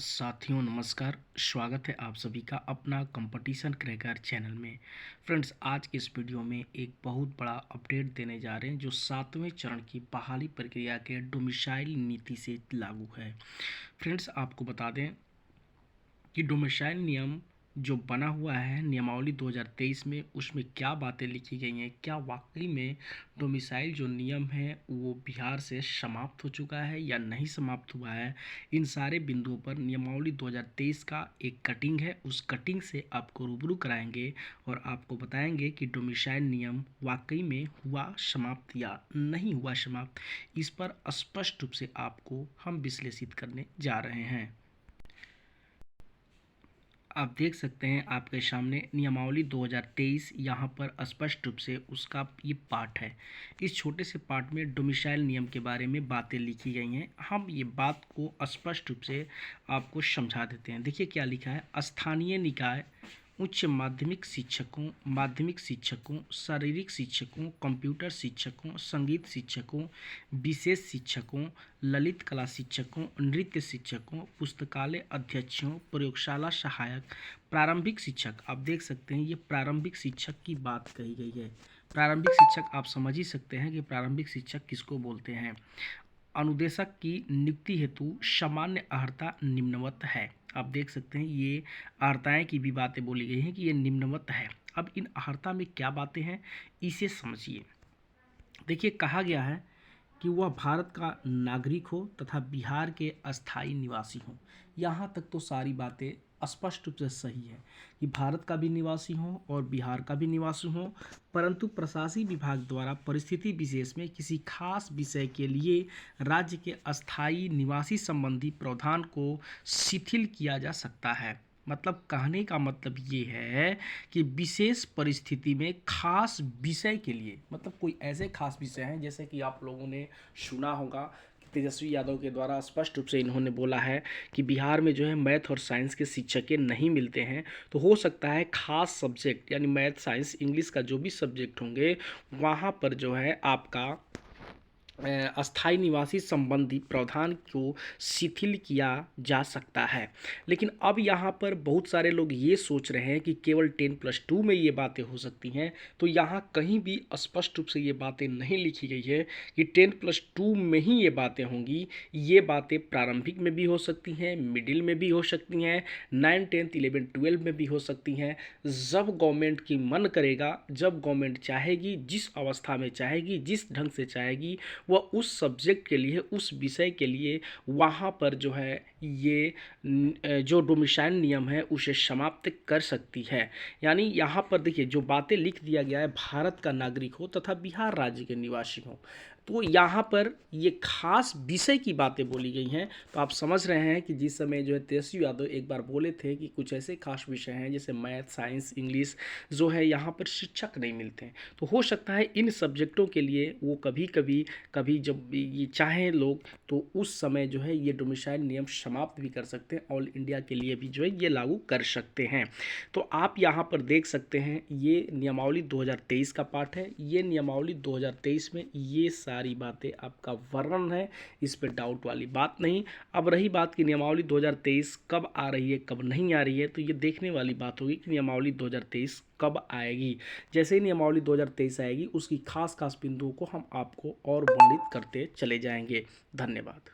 साथियों नमस्कार। स्वागत है आप सभी का अपना कंपटीशन क्रैकर चैनल में। फ्रेंड्स, आज के इस वीडियो में एक बहुत बड़ा अपडेट देने जा रहे हैं जो 7वें चरण की बहाली प्रक्रिया के डोमिसाइल नीति से लागू है। फ्रेंड्स, आपको बता दें कि डोमिसाइल नियम जो बना हुआ है नियमावली 2023 में, उसमें क्या बातें लिखी गई हैं, क्या वाकई में डोमिसाइल जो नियम है वो बिहार से समाप्त हो चुका है या नहीं समाप्त हुआ है। इन सारे बिंदुओं पर नियमावली 2023 का एक कटिंग है, उस कटिंग से आपको रूबरू कराएंगे और आपको बताएंगे कि डोमिसाइल नियम वाकई में हुआ समाप्त या नहीं हुआ समाप्त। इस पर स्पष्ट रूप से आपको हम विश्लेषित करने जा रहे हैं। आप देख सकते हैं आपके सामने नियमावली 2023, यहाँ पर स्पष्ट रूप से उसका ये पार्ट है। इस छोटे से पार्ट में डोमिसाइल नियम के बारे में बातें लिखी गई हैं। हम ये बात को स्पष्ट रूप से आपको समझा देते हैं। देखिए क्या लिखा है। स्थानीय निकाय उच्च माध्यमिक शिक्षकों, शारीरिक शिक्षकों, कंप्यूटर शिक्षकों, संगीत शिक्षकों, विशेष शिक्षकों, ललित कला शिक्षकों, नृत्य शिक्षकों, पुस्तकालय अध्यक्षों, प्रयोगशाला सहायक, प्रारंभिक शिक्षक। आप देख सकते हैं ये प्रारंभिक शिक्षक की बात कही गई है। प्रारंभिक शिक्षक आप समझ ही सकते हैं कि प्रारंभिक शिक्षक किसको बोलते हैं। अनुदेशक की नियुक्ति हेतु सामान्य अर्हता निम्नवत है। आप देख सकते हैं ये अर्हताएँ की भी बातें बोली गई हैं कि ये निम्नवत है। अब इन अर्हता में क्या बातें हैं इसे समझिए। देखिए कहा गया है कि वह भारत का नागरिक हो तथा बिहार के अस्थायी निवासी हो। यहाँ तक तो सारी बातें स्पष्ट रूप से सही है कि भारत का भी निवासी हो और बिहार का भी निवासी हो, परंतु प्रशासनिक विभाग द्वारा परिस्थिति विशेष में किसी खास विषय के लिए राज्य के अस्थायी निवासी संबंधी प्रावधान को शिथिल किया जा सकता है। मतलब कहने का मतलब ये है कि विशेष परिस्थिति में खास विषय के लिए, मतलब कोई ऐसे खास विषय हैं जैसे कि आप लोगों ने सुना होगा तेजस्वी यादव के द्वारा स्पष्ट रूप से इन्होंने बोला है कि बिहार में जो है मैथ और साइंस के शिक्षकें नहीं मिलते हैं। तो हो सकता है खास सब्जेक्ट यानी मैथ साइंस इंग्लिश का जो भी सब्जेक्ट होंगे वहाँ पर जो है आपका अस्थायी निवासी संबंधी प्रावधान को शिथिल किया जा सकता है। लेकिन अब यहाँ पर बहुत सारे लोग ये सोच रहे हैं कि केवल 10+2 में ये बातें हो सकती हैं। तो यहाँ कहीं भी स्पष्ट रूप से ये बातें नहीं लिखी गई है कि 10+2 में ही ये बातें होंगी। ये बातें प्रारंभिक में भी हो सकती हैं, मिडिल में भी हो सकती हैं, 9, 10, 11, 12 में भी हो सकती हैं। जब गवर्नमेंट की मन करेगा, जब गवर्नमेंट चाहेगी, जिस अवस्था में चाहेगी, जिस ढंग से चाहेगी, वह उस सब्जेक्ट के लिए, उस विषय के लिए वहाँ पर जो है ये जो डोमिसाइल नियम है उसे समाप्त कर सकती है। यानी यहाँ पर देखिए जो बातें लिख दिया गया है, भारत का नागरिक हो तथा बिहार राज्य के निवासी हो, तो यहाँ पर ये खास विषय की बातें बोली गई हैं। तो आप समझ रहे हैं कि जिस समय जो है तेजस्वी यादव एक बार बोले थे कि कुछ ऐसे खास विषय हैं जैसे मैथ, साइंस, इंग्लिश जो है यहाँ पर शिक्षक नहीं मिलते हैं। तो हो सकता है इन सब्जेक्टों के लिए वो कभी जब ये चाहें लोग तो उस समय जो है ये डोमिसाइल नियम समाप्त भी कर सकते हैं, ऑल इंडिया के लिए भी जो है ये लागू कर सकते हैं। तो आप यहाँ पर देख सकते हैं ये नियमावली 2023 का पार्ट है। ये नियमावली 2023 में ये सारी बातें आपका वर्णन है, इस पर डाउट वाली बात नहीं। अब रही बात कि नियमावली 2023 कब आ रही है कब नहीं आ रही है, तो ये देखने वाली बात होगी कि नियमावली 2023 कब आएगी। जैसे ही नियमावली 2023 आएगी उसकी खास बिंदुओं को हम आपको और वर्णित करते चले जाएंगे। धन्यवाद।